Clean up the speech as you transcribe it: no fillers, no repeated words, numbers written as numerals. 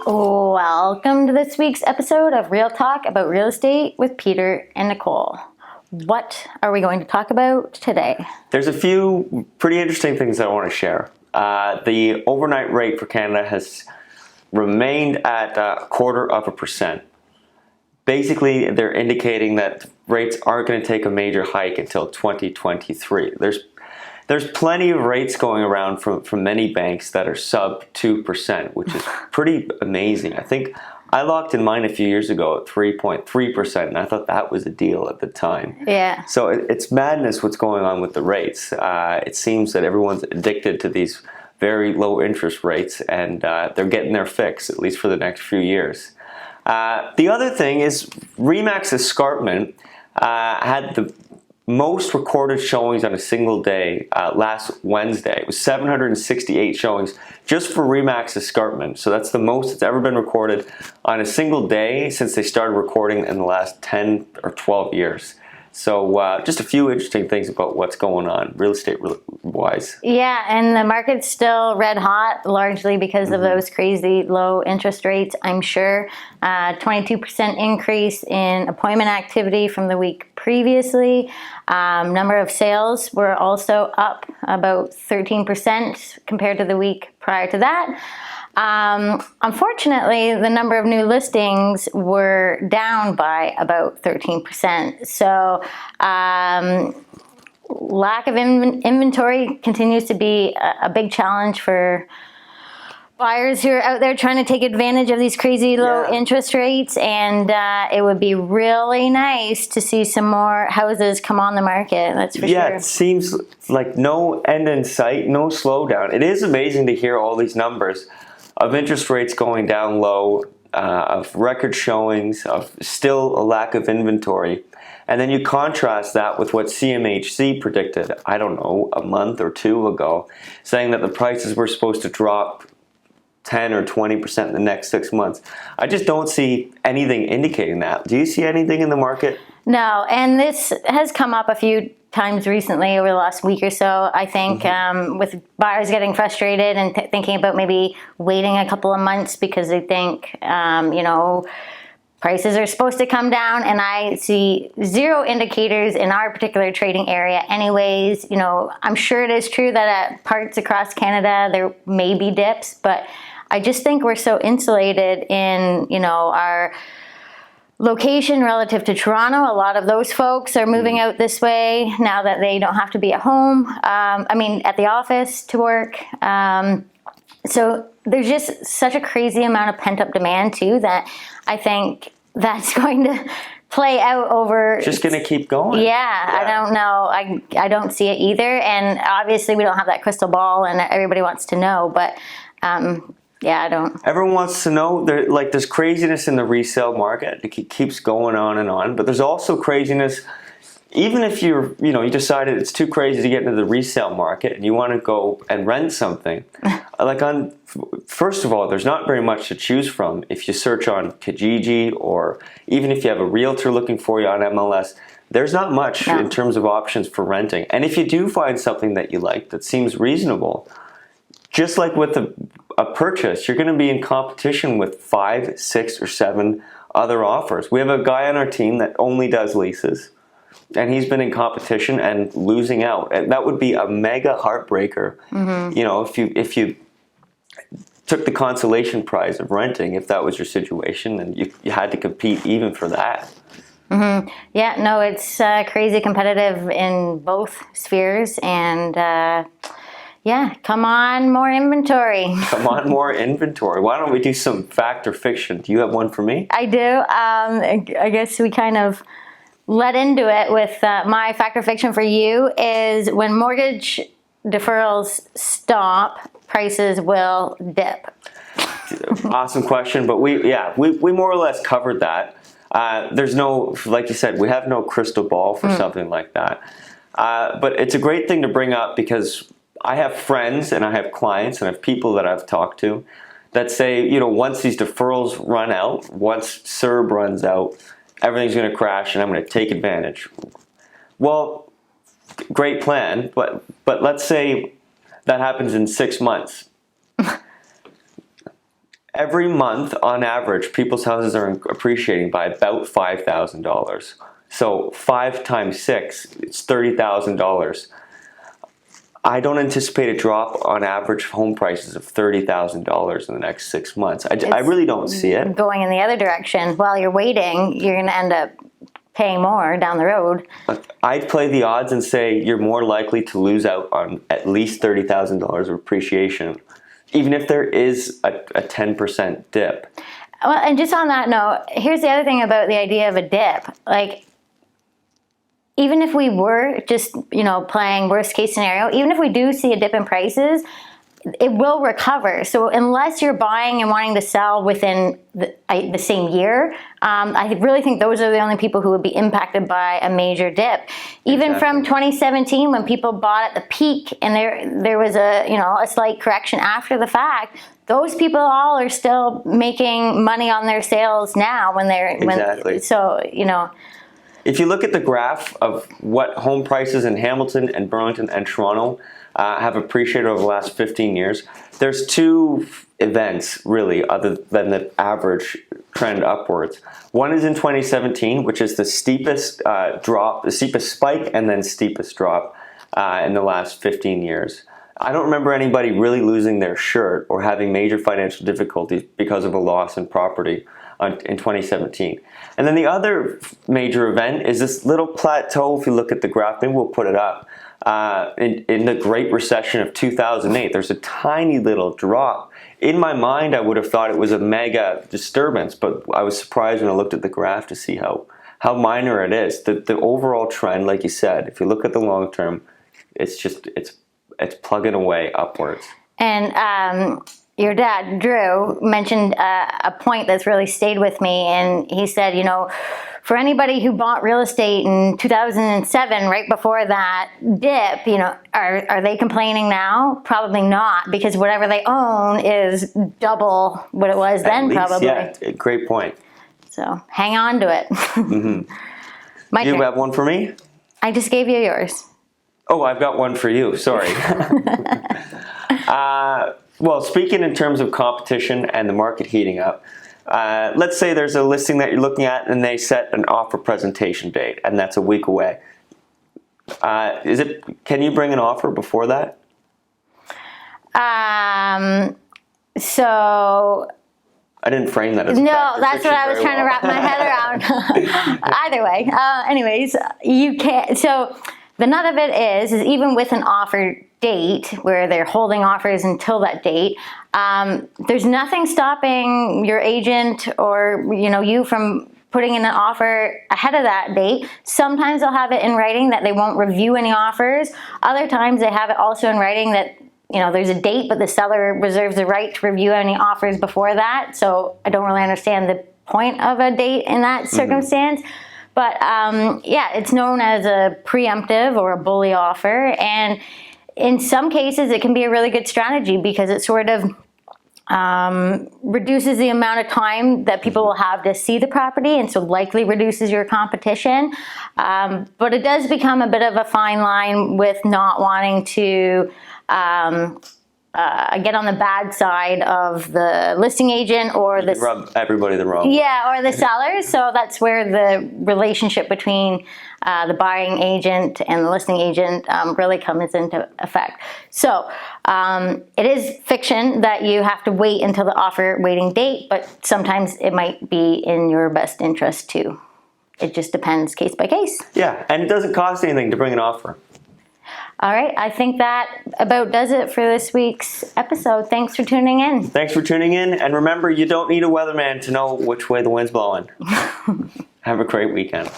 Welcome to this week's episode of Real Talk about real estate with Peter and Nicole. What are we going to talk about today? There's a few pretty interesting things that I want to share. The overnight rate for Canada has remained at 0.25%. Basically, they're indicating that rates aren't going to take a major hike until 2023. There's plenty of rates going around from many banks that are sub 2%, which is pretty amazing. I think I locked in mine a few years ago at 3.3%, and I thought that was a deal at the time. Yeah. So it's madness what's going on with the rates. It seems that everyone's addicted to these very low interest rates, and they're getting their fix, at least for the next few years. The other thing is RE/MAX Escarpment had the most recorded showings on a single day last Wednesday. It was 768 showings just for RE/MAX Escarpment. So that's the most that's ever been recorded on a single day since they started recording in the last 10 or 12 years. So just a few interesting things about what's going on real estate wise. Yeah, and the market's still red hot, largely because of those crazy low interest rates, I'm sure. 22% increase in appointment activity from the week previously. Number of sales were also up about 13% compared to the week prior to that. Unfortunately, the number of new listings were down by about 13%. So lack of inventory continues to be a big challenge for buyers who are out there trying to take advantage of these crazy low interest rates, and it would be really nice to see some more houses come on the market, that's for sure. Yeah, it seems like no end in sight, no slowdown. It is amazing to hear all these numbers of interest rates going down low, of record showings, of still a lack of inventory. And then you contrast that with what CMHC predicted, I don't know, a month or two ago, saying that the prices were supposed to drop 10 or 20% in the next 6 months. I just don't see anything indicating that. Do you see anything in the market? No, and this has come up a few times recently over the last week or so, I think, with buyers getting frustrated and thinking about maybe waiting a couple of months because they think, prices are supposed to come down, and I see zero indicators in our particular trading area anyways. I'm sure it is true that at parts across Canada there may be dips, but I just think we're so insulated in, our location relative to Toronto. A lot of those folks are moving out this way now that they don't have to be at home. At the office to work. So there's just such a crazy amount of pent-up demand too that I think that's going to play out over. Just going to keep going. Yeah, I don't know. I don't see it either. And obviously we don't have that crystal ball, and everybody wants to know, but yeah, I don't. Everyone wants to know. There's craziness in the resale market. It keeps going on and on. But there's also craziness, even if you decided it's too crazy to get into the resale market and you want to go and rent something. First of all, there's not very much to choose from. If you search on Kijiji, or even if you have a realtor looking for you on MLS, there's not much in terms of options for renting. And if you do find something that you like that seems reasonable, just like with a purchase, you're going to be in competition with 5, 6, or 7 other offers. We have a guy on our team that only does leases, and he's been in competition and losing out. And that would be a mega heartbreaker. If you took the consolation prize of renting, if that was your situation, and you had to compete even for that. Yeah, no, it's crazy competitive in both spheres, and yeah, come on, more inventory. Come on, more inventory. Why don't we do some fact or fiction? Do you have one for me? I do. I guess we kind of led into it with my fact or fiction for you is when mortgage deferrals stop, prices will dip. Awesome question, but we more or less covered that. There's no, like you said, we have no crystal ball for something like that. But it's a great thing to bring up because I have friends and I have clients and I have people that I've talked to that say, once these deferrals run out, once CERB runs out, everything's going to crash and I'm going to take advantage. Well, great plan, but let's say that happens in 6 months. every month, on average, people's houses are appreciating by about $5,000. So 5 times 6, it's $30,000. I don't anticipate a drop on average home prices of $30,000 in the next 6 months. I really don't see it. Going in the other direction. While you're waiting, you're going to end up paying more down the road. I'd play the odds and say you're more likely to lose out on at least $30,000 of appreciation, even if there is a 10% dip. Well, and just on that note, here's the other thing about the idea of a dip. Like, even if we were just, playing worst case scenario, even if we do see a dip in prices, it will recover. So unless you're buying and wanting to sell within the same year, I really think those are the only people who would be impacted by a major dip. Even from 2017, when people bought at the peak and there was a slight correction after the fact, those people all are still making money on their sales now when they're If you look at the graph of what home prices in Hamilton and Burlington and Toronto have appreciated over the last 15 years, there's 2 events really other than the average trend upwards. One is in 2017, which is the steepest drop, the steepest spike and then steepest drop in the last 15 years. I don't remember anybody really losing their shirt or having major financial difficulties because of a loss in property in 2017. And then the other major event is this little plateau. If you look at the graph, maybe we'll put it up. In the Great Recession of 2008, there's a tiny little drop. In my mind, I would have thought it was a mega disturbance, but I was surprised when I looked at the graph to see how minor it is. The overall trend, like you said, if you look at the long term, it's plugging away upwards. And your dad, Drew, mentioned a point that's really stayed with me, and he said, for anybody who bought real estate in 2007, right before that dip, are they complaining now? Probably not, because whatever they own is double what it was then, probably. Yeah, great point. So hang on to it. Mm-hmm. Do you have one for me? I just gave you yours. Oh, I've got one for you. Sorry. Well, speaking in terms of competition and the market heating up, let's say there's a listing that you're looking at and they set an offer presentation date, and that's a week away. Can you bring an offer before that? So I didn't frame that as no, that's what I was trying to wrap my head around. Either way, anyways, you can't. So the nut of it is even with an offer date where they're holding offers until that date, there's nothing stopping your agent or you from putting in an offer ahead of that date. Sometimes they'll have it in writing that they won't review any offers. Other times they have it also in writing that there's a date, but the seller reserves the right to review any offers before that. So I don't really understand the point of a date in that circumstance. But it's known as a preemptive or a bully offer, and in some cases it can be a really good strategy because it sort of reduces the amount of time that people will have to see the property, and so likely reduces your competition. But it does become a bit of a fine line with not wanting to get on the bad side of the listing agent or the rub everybody the wrong way. Yeah, or the sellers. So that's where the relationship between the buying agent and the listing agent really comes into effect. So it is fiction that you have to wait until the offer waiting date, but sometimes it might be in your best interest too. It just depends case by case. Yeah, and it doesn't cost anything to bring an offer. All right, I think that about does it for this week's episode. Thanks for tuning in. Thanks for tuning in, and remember, you don't need a weatherman to know which way the wind's blowing. Have a great weekend.